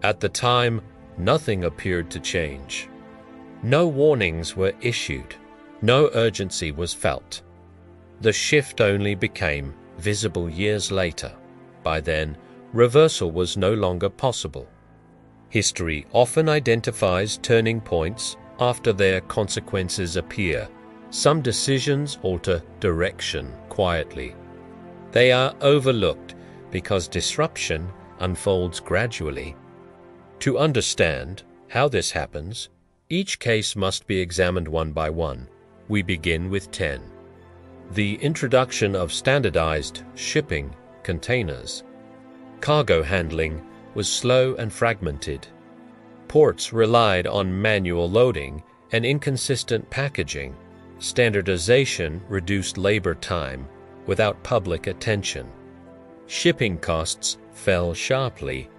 At the time, nothing appeared to change. No warnings were issued. No urgency was felt. The shift only became visible years later. By then, reversal was no longer possible. History often identifies turning points after their consequences appear. Some decisions alter direction quietly. They are overlooked because disruption unfolds gradually. To understand how this happens, each case must be examined one by one. We begin with 10. The introduction of standardized shipping containers. Cargo handling was slow and fragmented. Ports relied on manual loading and inconsistent packaging. Standardization reduced labor time without public attention. Shipping costs fell sharply.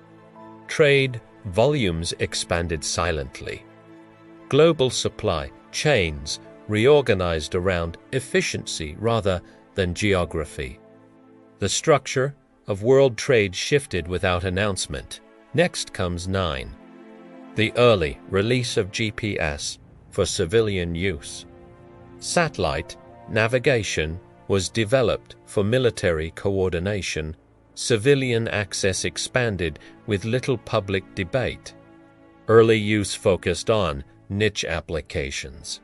Trade volumes expanded silently. Global supply chains reorganized around efficiency rather than geography. The structure of world trade shifted without announcement. Next comes 9. The early release of GPS for civilian use. Satellite navigation was developed for military coordination. Civilian access expanded with little public debate. Early use focused on niche applications.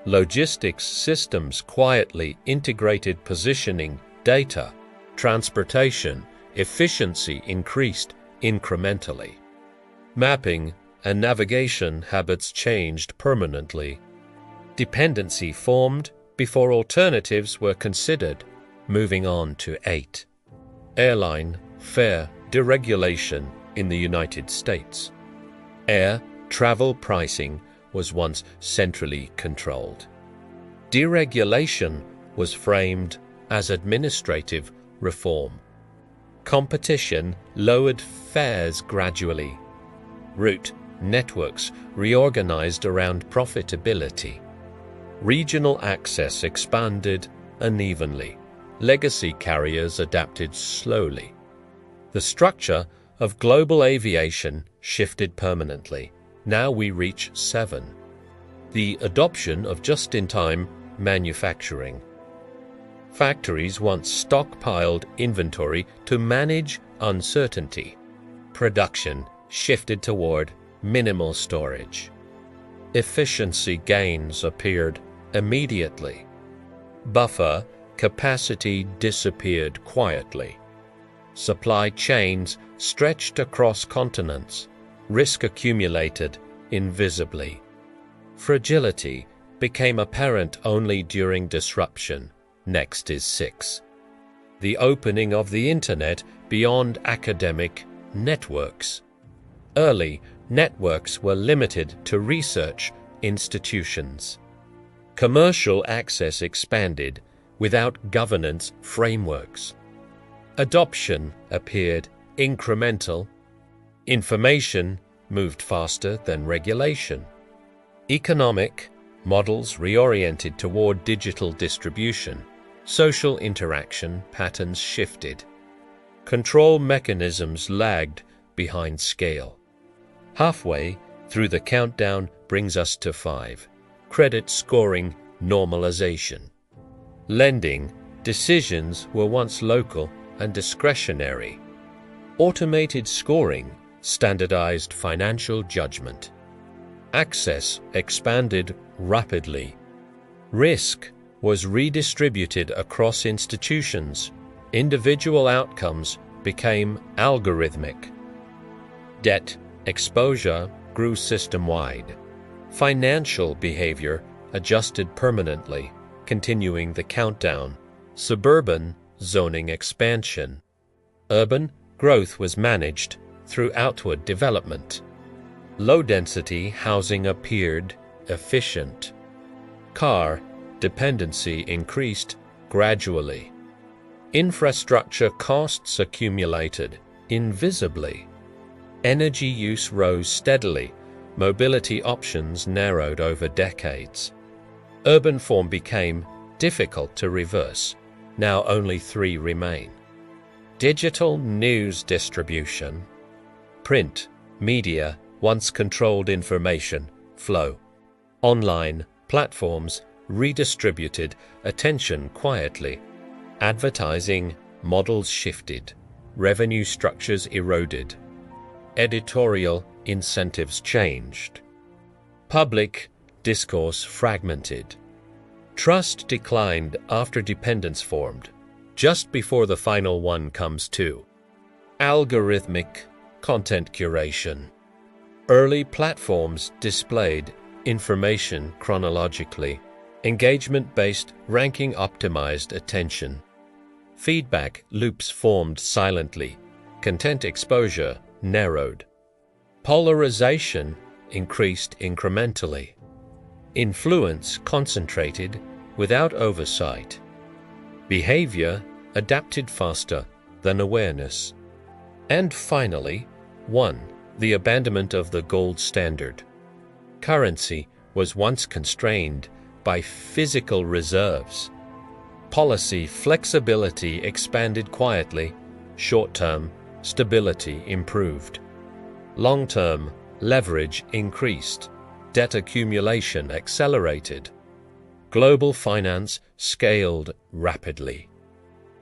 Logistics systems quietly integrated positioning, data, transportation, efficiency increased incrementally. Mapping and navigation habits changed permanently. Dependency formed before alternatives were considered. Moving on to 8. Airline fare deregulation in the United States. Air travel pricing was once centrally controlled. Deregulation was framed as administrative reform. Competition lowered fares gradually. Route networks reorganized around profitability. Regional access expanded unevenly. Legacy carriers adapted slowly. The structure of global aviation shifted permanently. Now we reach 7. The adoption of just-in-time manufacturing. Factories once stockpiled inventory to manage uncertainty. Production shifted toward minimal storage. Efficiency gains appeared immediately. Buffer capacity disappeared quietly. Supply chains stretched across continents. Risk accumulated invisibly. Fragility became apparent only during disruption. Next is 6. The opening of the Internet beyond academic networks. Early networks were limited to research institutions. Commercial access expanded without governance frameworks. Adoption appeared incremental. Information moved faster than regulation. Economic models reoriented toward digital distribution. Social interaction patterns shifted. Control mechanisms lagged behind scale. Halfway through the countdown brings us to 5. Credit scoring normalization. Lending decisions were once local and discretionary. Automated scoring standardized financial judgment. Access expanded rapidly. Risk was redistributed across institutions. Individual outcomes became algorithmic. Debt exposure grew system-wide. Financial behavior adjusted permanently, continuing the countdown. Suburban zoning expansion. Urban growth was managed through outward development. Low-density housing appeared efficient. Car dependency increased gradually. Infrastructure costs accumulated invisibly. Energy use rose steadily. Mobility options narrowed over decades. Urban form became difficult to reverse. Now only 3 remain. Digital news distribution. Print Media once controlled information flow. Online platforms redistributed attention quietly. Advertising models shifted. Revenue structures eroded. Editorial incentives changed. Public discourse fragmented. Trust declined after dependence formed, just before the final one comes to. Algorithmic content curation. Early platforms displayed information chronologically. Engagement-based ranking optimized attention. Feedback loops formed silently. Content exposure narrowed. Polarization increased incrementally. Influence concentrated without oversight. Behavior adapted faster than awareness. And finally, 1. The abandonment of the gold standard. Currency was once constrained by physical reserves. Policy flexibility expanded quietly. Short-term stability improved. Long-term leverage increased. Debt accumulation accelerated. Global finance scaled rapidly.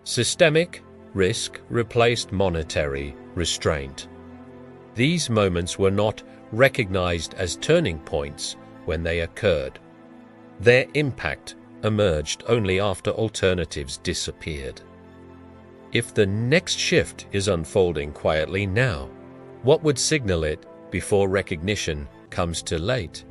Systemic risk replaced monetary restraint. These moments were not recognized as turning points when they occurred. Their impact emerged only after alternatives disappeared. If the next shift is unfolding quietly now, what would signal it before recognition comes too late?